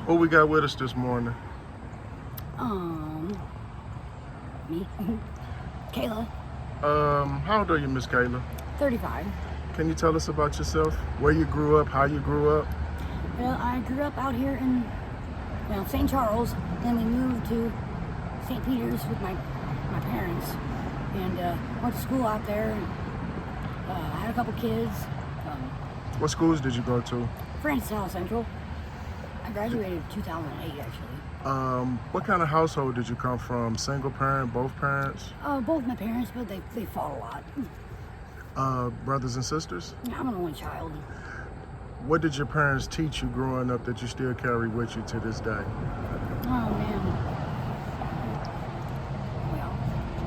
Who we got with us this morning? Me, Kayla, How old are you, Miss Kayla? 35. Can you tell us about yourself? Where you grew up, how you grew up? Well, I grew up out here in St. Charles, then we moved to St. Peter's with my parents, and went to school out there, and had a couple kids. What schools did you go to? Francis South Central. I graduated in 2008, actually. What kind of household did you come from? Single parent, both parents? Both my parents, but they fought a lot. Brothers and sisters? I'm an only child. What did your parents teach you growing up that you still carry with you to this day? Oh, man. Well,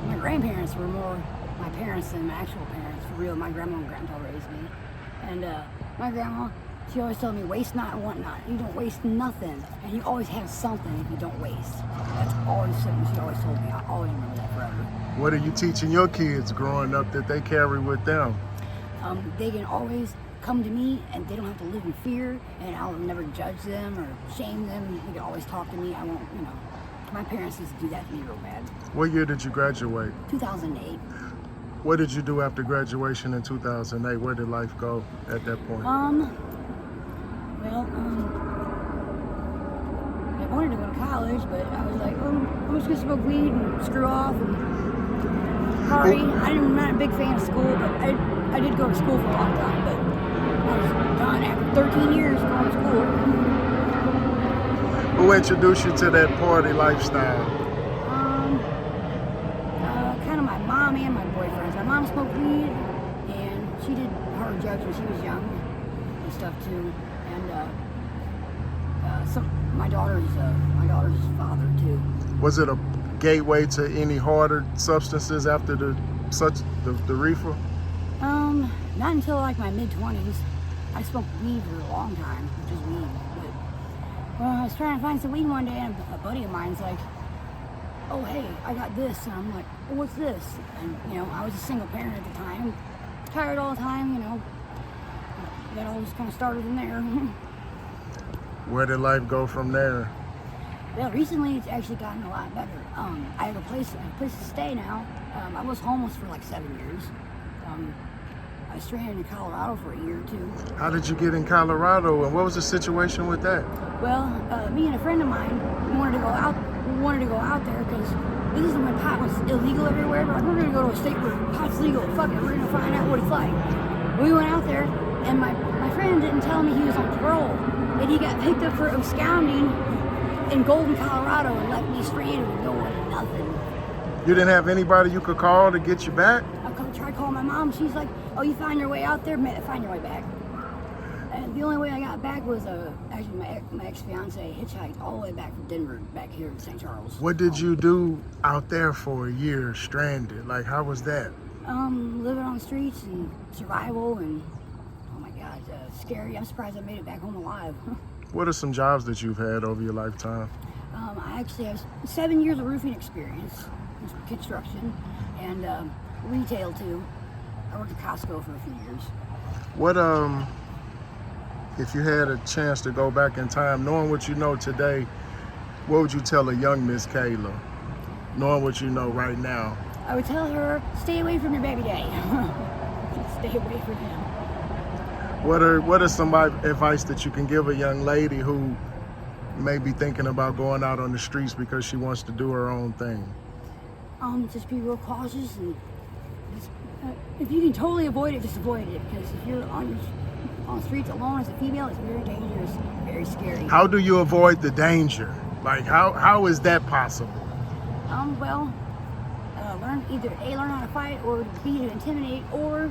my grandparents were more my parents than my actual parents. For real, my grandma and grandpa raised me. And my grandma, she always told me, waste not and want not. You don't waste nothing. And you always have something if you don't waste. That's always something she always told me. I always remember that forever. What are you teaching your kids growing up that they carry with them? They can always come to me and they don't have to live in fear, and I'll never judge them or shame them. They can always talk to me. I won't, my parents used to do that to me real bad. What year did you graduate? 2008. What did you do after graduation in 2008? Where did life go at that point? I wanted to go to college, but I was like, I'm just gonna smoke weed and screw off and party. I'm not a big fan of school, but I did go to school for a long time, but I was done after 13 years going to school. Who introduced you to that party lifestyle? Kind of my mom and my boyfriends. My mom smoked weed, and she did hard drugs when she was young and stuff too. And my daughter's father too. Was it a gateway to any harder substances after the reefer? Not until like my mid-20s. I smoked weed for a long time, just weed. But I was trying to find some weed one day, and a buddy of mine's like, "Oh, hey, I got this," and I'm like, "Oh, what's this?" And I was a single parent at the time, tired all the time. That all just kind of started from there. Where did life go from there? Well, recently it's actually gotten a lot better. I have a place to stay now. I was homeless for like 7 years. I was stranded in Colorado for a year or two. How did you get in Colorado, and what was the situation with that? Well, me and a friend of mine wanted to go out there because this is when pot was illegal everywhere. But we're gonna go to a state where pot's legal. Fuck it, we're gonna find out what it's like. We went out there, and my friend didn't tell me he was on parole, and he got picked up for absconding in Golden, Colorado, and left me stranded with no one and nothing. You didn't have anybody you could call to get you back? I tried calling my mom. She's like, "Oh, you found your way out there? Find your way back." And the only way I got back was actually my ex-fiance hitchhiked all the way back from Denver back here in St. Charles. What did you do out there for a year stranded? Like, how was that? Living on the streets and survival, and oh my God, scary. I'm surprised I made it back home alive. What are some jobs that you've had over your lifetime? I actually have 7 years of roofing experience, construction, and retail too. I worked at Costco for a few years. What if you had a chance to go back in time, knowing what you know today, what would you tell a young Miss Kayla, knowing what you know right now? I would tell her, stay away from your baby daddy. Stay away from him. What are some advice that you can give a young lady who may be thinking about going out on the streets because she wants to do her own thing? Just be real cautious, and just, if you can totally avoid it, just avoid it. Because if you're on the streets alone as a female, it's very dangerous, very scary. How do you avoid the danger? Like, how is that possible? Learn learn how to fight, or B, to intimidate, or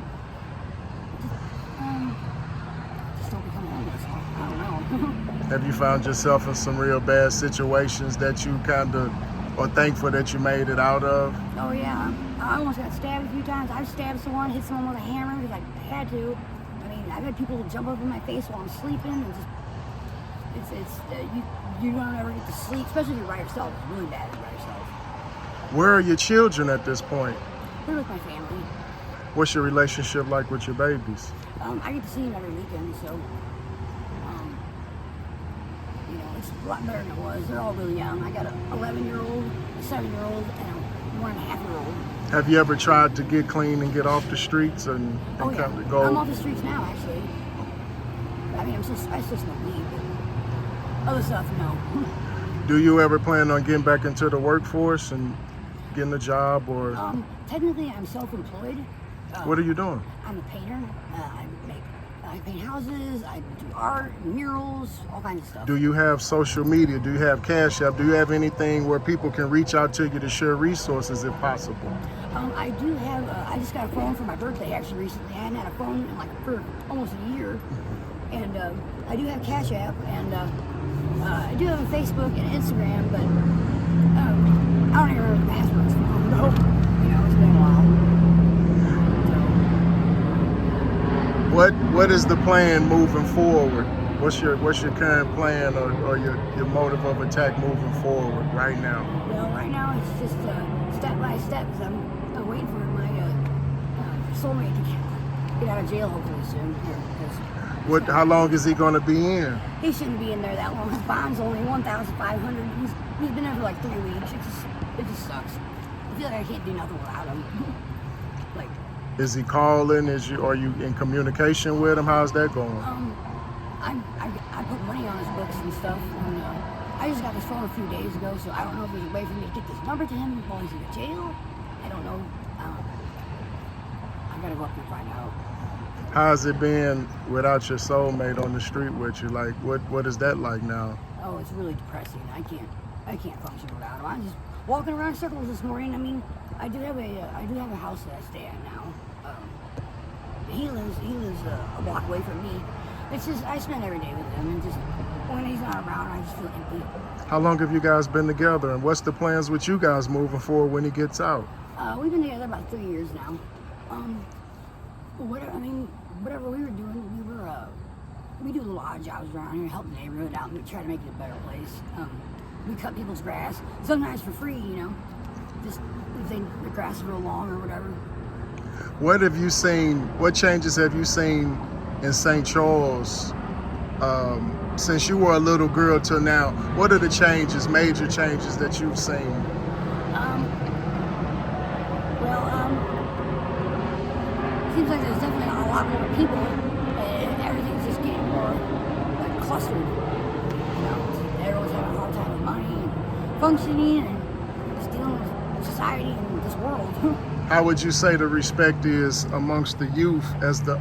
just don't become homeless. I don't know. Have you found yourself in some real bad situations that you kind of are thankful that you made it out of? Oh yeah, I almost got stabbed a few times. I've stabbed someone, hit someone with a hammer because I had to. I mean, I've had people jump up in my face while I'm sleeping, and just you don't ever get to sleep, especially if you're by yourself. It's really bad if you're by yourself. Where are your children at this point? They're with my family. What's your relationship like with your babies? I get to see them every weekend, so It's a lot better than it was. They're all really young. I got an 11-year-old, a 7-year-old, and a 1.5-year-old. Have you ever tried to get clean and get off the streets and Oh yeah, come to go? I'm off the streets now actually. I mean, I still smoke weed, but other stuff, no. Do you ever plan on getting back into the workforce and getting a job, or Technically, I'm self-employed. what are you doing? I'm a painter. I paint houses. I do art, murals, all kinds of stuff. Do you have social media? Do you have Cash App? Do you have anything where people can reach out to you to share resources if possible? I do have. I just got a phone for my birthday actually recently. I hadn't had a phone in for almost a year, and I do have Cash App, and I do have a Facebook and Instagram, but I don't even remember the passwords for them. No, it's been a while. What is the plan moving forward? What's your current plan or your motive of attack moving forward right now? Well, right now it's just step by step, because I'm waiting for my soulmate to get out of jail hopefully soon. How long is he going to be in? He shouldn't be in there that long. His bond's only $1,500. He's been there for like 3 weeks. It just sucks. I feel like I can't do nothing without him. Like, is he calling? Are you in communication with him? How's that going? I put money on his books and stuff, and I just got this phone a few days ago, so I don't know if there's a way for me to get this number to him while he's in the jail. I don't know. I gotta go up and find out. How's it been without your soulmate on the street with you? Like, what is that like now? Oh, it's really depressing. I can't function without him. I'm just walking around in circles this morning. I mean, I do have a house that I stay at now. He lives a block away from me. It's just I spend every day with him, and just when he's not around, I just feel empty. How long have you guys been together, and what's the plans with you guys moving forward when he gets out? We've been together about 3 years now. Whatever we were doing, we do a lot of jobs around here, help the neighborhood out, and we try to make it a better place. We cut people's grass, sometimes for free, just if the grass is real long or whatever. What have you seen? What changes have you seen in St. Charles since you were a little girl till now? What are the changes, major changes that you've seen? Seems like there's definitely a lot more people, and everything's just getting more like clustered. Everyone's having a hard time with money and functioning and just dealing with society and this world. How would you say the respect is amongst the youth as the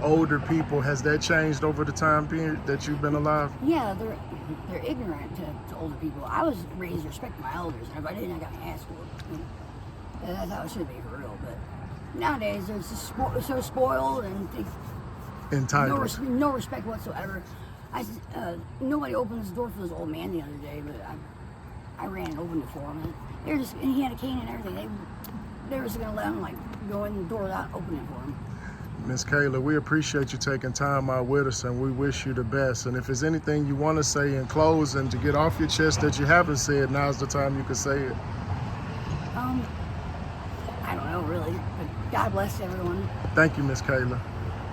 older people? Has that changed over the time period that you've been alive? Yeah, they're ignorant to older people. I was raised to respect my elders, and if I didn't, I got my ass whooped. That's how it should be for real, but nowadays they're just so spoiled and entitled. No respect whatsoever. Nobody opened this door for this old man the other day, but I ran and opened it for him. And he had a cane and everything. They were just gonna let him go in the door without opening it for him. Miss Kayla, we appreciate you taking time out with us, and we wish you the best. And if there's anything you want to say in closing to get off your chest that you haven't said, now's the time you can say it. I don't know really, but God bless everyone. Thank you, Miss Kayla.